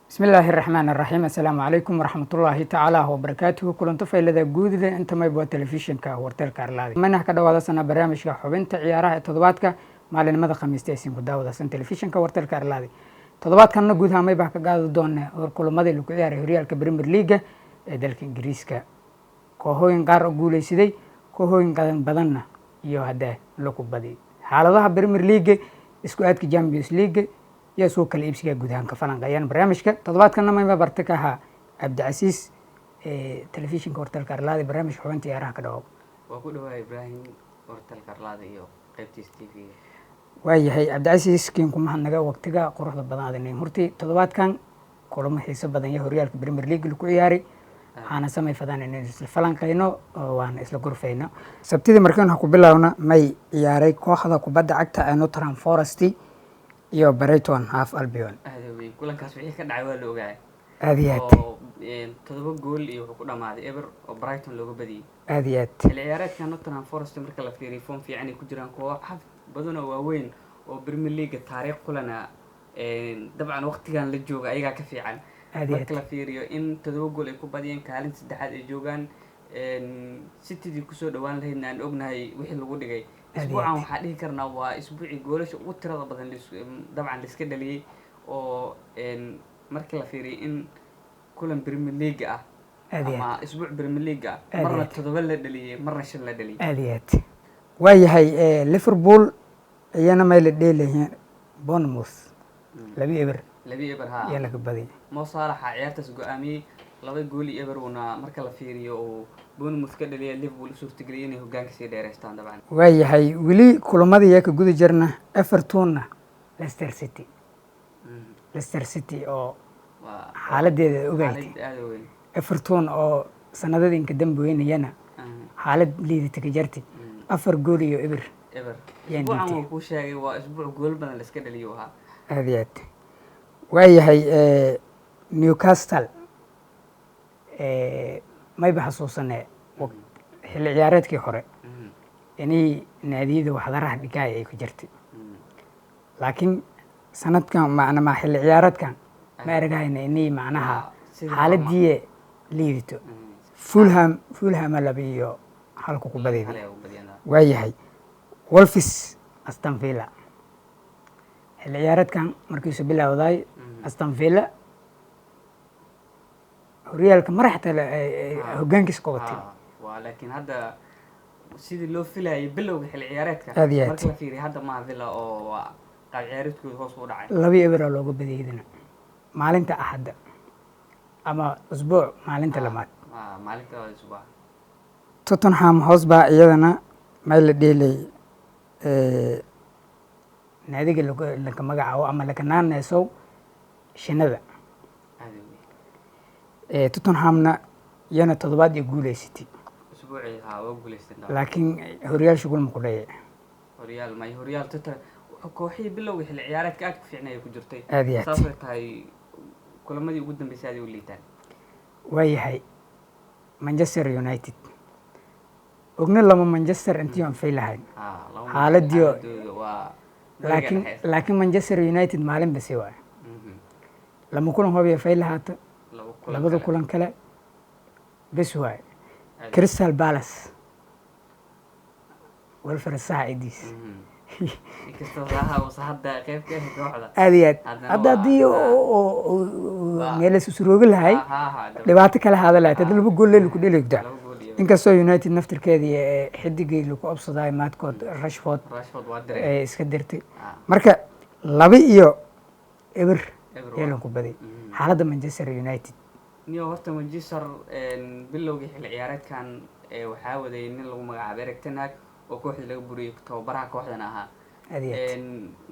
بسم الله الرحمن الرحيم السلام عليكم ورحمة الله تعالى وبركاته كلنتو فايلada guudida inta maybo telefishinka wartelka arlaadi manaha ka dhawaada sana barnaamijka xubinta ciyaaraha toddobaadka maalinimada khamiista ee ku daawada san telefishinka wartelka arlaadi toddobaadkanna guud ahaan mayba ka gaadi doona hor kulamadii lagu ciyaaray horyaalka Premier League ee dalka Ingiriiska kooxooyin qaar oo guuleysiday kooxooyin badanna iyo hadda lagu badi xaaladaha Premier League isku aadka Champions League يا سوق الإبسيا جودان كفلان قيان برامج كا تضبط كنا ما برتكها عبد العزيز تلفزيون كورتال كارلادي برامج حوانتي أراك كدوب وكله إبراهيم كورتال كارلادي يو قبتيس تي في وهي عبد العزيز كينكم هنجا وقتها قروح البضاعة هذه مرتي تضبط كان كلهم حسب بدن يهوريال بريمير ليج الكوياري أنا سمي فدان إن الفلان كينو وأنا إسلا غرفينا سبتدي مركون هكوبلا هنا ما ياري كوخذ كوبدا عكتا نوترام فورستي iyo Brighton half Albion aadaway kulankaas wixii ka dhacay waa la ogaay aadiyaad todoba gool iyo wuxuu ku dhamaaday ever oo Brighton looga badiyay aadiyaad ciyaareedka Nottingham Forest marka la fiiriyo form fiican ay ku jiraan kooxo badan oo waaweyn oo Premier League taariikh kulana dabcan waqtigan la jooga ayaga ka fiican marka la fiiriyo in todoba gool ay ku badiyeen kaalin saddexaad ay joogaan City ku soo dhawaan lahayn aan ognahay wixii lagu dhigay اسبوعا waxaa dhihi karnaa waa isbuuci goolasha ugu tirada badan dabcan liska dhaliyay oo markii la fiiriyo in kulan Premier League ah ama isbuuc Premier League ah marna todoba la dhaliyay marna shan la dhaliyay aadiyad waayahay Liverpool ayana ma la dheelayeen Bournemouth labi eber ha yala ka badiyay Mo Salah ciyaartaas go'aamiyay laba gool iyo eber una marka la fiiriyo oo Bournemouth ka dhaliyay Liverpool suurtageliyay inay hoggaanka sii dheereystaan dabcan waayahay wili kulamadii ka guda jirna Everton Leicester City oo xaaladeeda ogaatay Everton oo sanadadii ka dambeeyayna xaalad liidata ka jirtay afar gool iyo eber waxaan ku sheegay waa isbuuc gool badan la iska dhaliyo ha aadiyad waayahay Newcastle ما بحسوسنا حل عيارات كي خرق يعني ناديده وحضر راح بكاية كجرتي لكن سنة كان معنا مع حل عيارات كان ما أرجع إني معناها حالة دي ليدتو فولهام اللي بيو حلقة كبدي وهي هاي وولفس أستون فيلا حل عيارات كان مركز بلا وضاي أستون فيلا horyaalka maraxta hoggaankiisa qobatay laakiin hadda sidii loo filayay bilowga xil ciyaareedka marka la fiiriyo hadda ma Villa oo qaab ciyaareedkooda hoos u dhacay laba eber looga badiyay maalinta Axad ama usbuuc maalinta lamaad maalinta usbuuc Tottenham Hotspur iyadana ma la dheelay naadiga laga magacaabo ama laga naanayso shinada Tottenhamna yana toddobaad ay guuleysatay usbuucii waa guuleysatay laakiin horyaal shugul ma ku dhayay horyaal Tottenham kooxii bilowga xil ciyaareedka aad ku fiicnay ku jirtay saasay tahay kulamadii ugu dambeysay ay u liitaan waayahay Manchester United ogna lama Manchester intii aan faylahayn xaaladii laakiin Manchester United maalin basi waa lama kulan hoobiya faylahaata labada kulan kale bes waay Crystal Palace والفرساعديس aadiyad hadda hadii meel suroog lahay dhibaato kala hadalay tad laba gool leeyahay ku dheeligda inkastoo United naftirkeedii xidigay lagu absaday maadkood Rashford iska dirtay marka laba iyo eber yeelan ku baday xaaladda Manchester United niyo horta Manchester bilowgii xil ciyaareedkan waxaa waday nin lagu magacaabo Erik ten Hag oo kooxda laga buriyay tababaraha kooxdan ahaa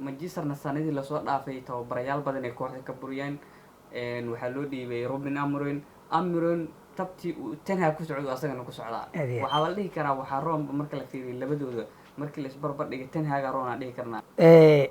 Manchester sanadii la soo dhaafay tababarayaal badan ee kooxda ka buriyeen waxaa loo dhiibay Ruben Amorim tabti ten Hag ku socdo asagana ku socda waxa la dhihi karaa waxa roon marka la fiiriyo labadooda markii la isbarbar dhigay ten Hag roon aan dhihi karnaa